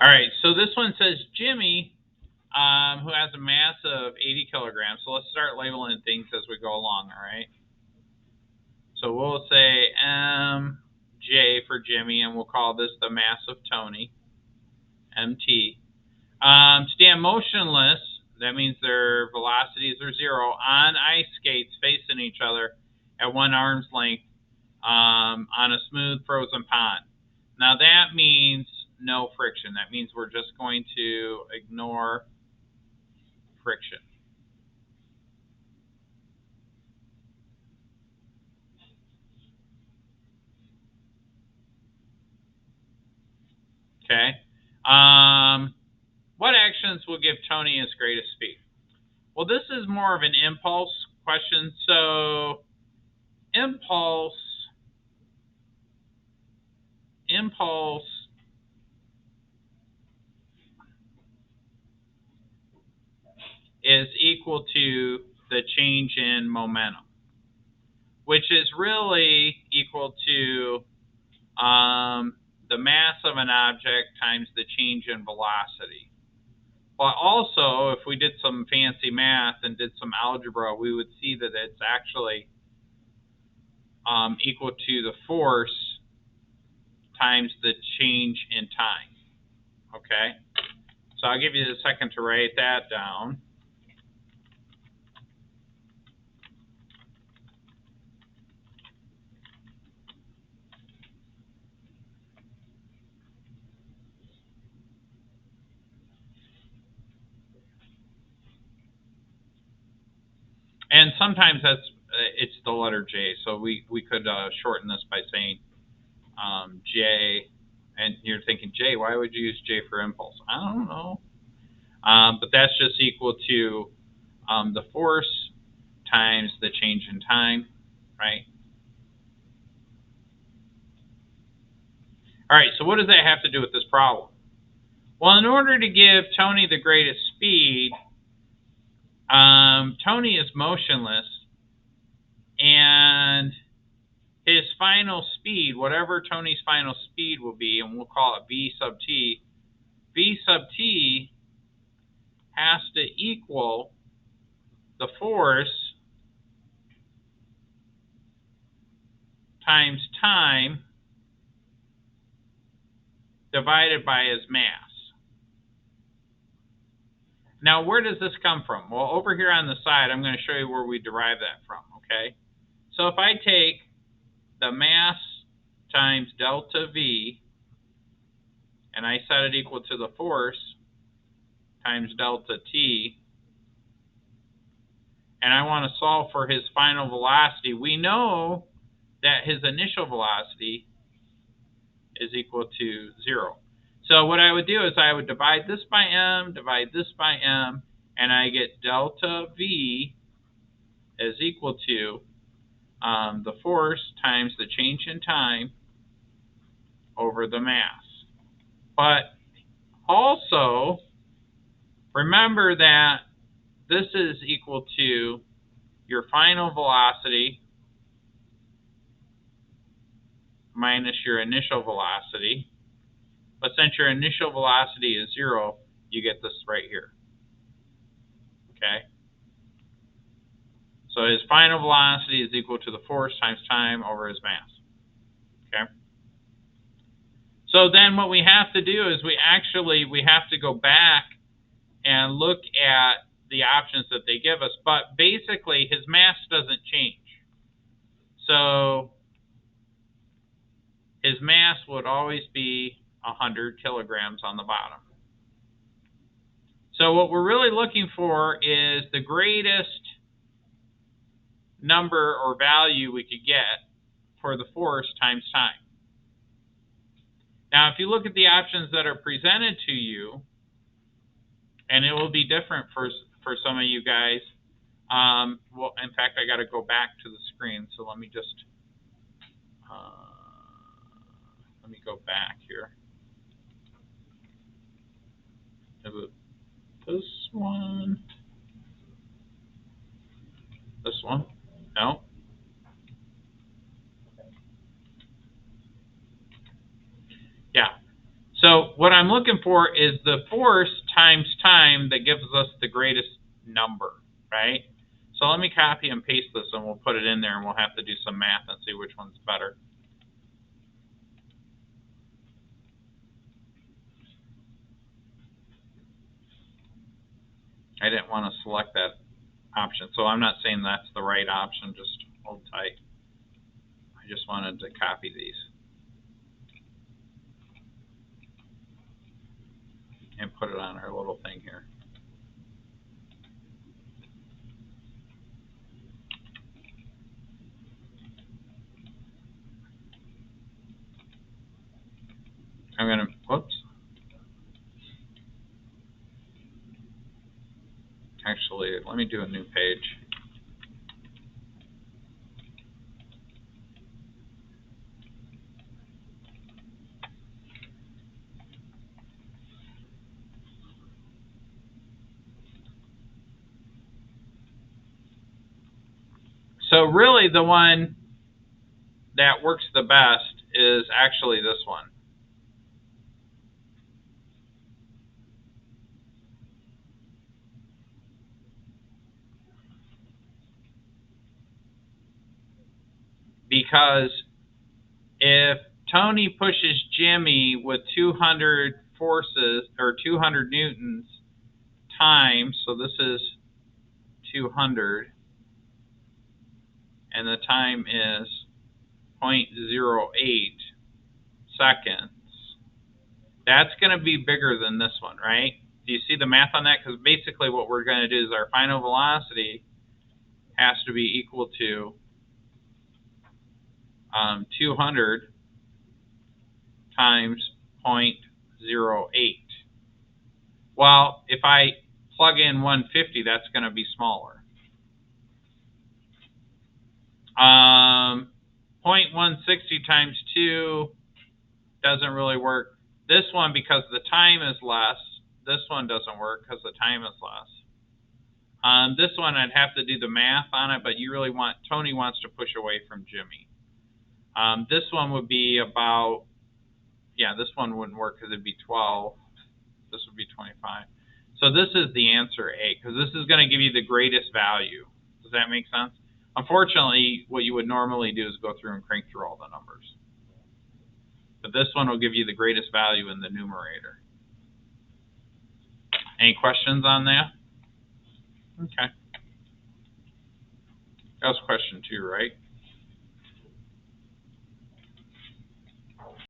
All right, so this one says Jimmy, who has a mass of 80 kilograms. So let's start labeling things as we go along, all right? So we'll say MJ for Jimmy, and we'll call this the mass of Tony, MT. Stand motionless, that means their velocities are zero, on ice skates facing each other at one arm's length on a smooth frozen pond. Now that means no friction. That means we're just going to ignore friction. Okay. What actions will give Tony his greatest speed? Well, this is more of an impulse question. So impulse is equal to the change in momentum, which is really equal to the mass of an object times the change in velocity. But also, if we did some fancy math and did some algebra, we would see that it's actually equal to the force times the change in time. Okay? So I'll give you a second to write that down. And sometimes it's the letter J, so we could shorten this by saying J. And you're thinking, J, why would you use J for impulse? I don't know. But that's just equal to the force times the change in time, right? All right, so what does that have to do with this problem? Well, in order to give Tony the greatest speed, Tony is motionless, and his final speed, whatever Tony's final speed will be, and we'll call it V sub t, V sub t has to equal the force times time divided by his mass. Now, where does this come from? Well, over here on the side, I'm going to show you where we derive that from, okay? So if I take the mass times delta V, and I set it equal to the force times delta T, and I want to solve for his final velocity, we know that his initial velocity is equal to 0. So what I would do is I would divide this by m, divide this by m, and I get delta V is equal to the force times the change in time over the mass. But also, remember that this is equal to your final velocity minus your initial velocity. But since your initial velocity is 0, you get this right here. Okay? So his final velocity is equal to the force times time over his mass. Okay? So then what we have to do is we have to go back and look at the options that they give us. But basically, his mass doesn't change. So his mass would always be 100 kilograms on the bottom. So what we're really looking for is the greatest number or value we could get for the force times time. Now, if you look at the options that are presented to you, and it will be different for some of you guys. Well, in fact, I got to go back to the screen, so let me just go back here. This one. This one? No. Yeah. So what I'm looking looking for is the force times time that gives us the greatest number, right? So let me copy and paste this, and we'll put it in there, and we'll have to do some math and see which one's better. I didn't want to select that option, so I'm not saying that's the right option. Just hold tight. I just wanted to copy these and put it on our little thing here. I'm going to, whoops. Actually, let me do a new page. So really the one that works the best is actually this one. Because if Tony pushes Jimmy with 200 forces or 200 newtons times, so this is 200, and the time is 0.08 seconds, that's going to be bigger than this one, right? Do you see the math on that? Because basically what we're going to do is our final velocity has to be equal to 200 times 0.08. Well, if I plug in 150, that's going to be smaller. 0.160 times 2 doesn't really work. This one, because the time is less, this one doesn't work because the time is less. This one, I'd have to do the math on it, but you really want, Tony wants to push away from Jimmy. This one would be about, yeah, this one wouldn't work because it'd be 12. This would be 25. So this is the answer A, because this is going to give you the greatest value. Does that make sense? Unfortunately, what you would normally do is go through and crank through all the numbers. But this one will give you the greatest value in the numerator. Any questions on that? Okay. That was question 2, right?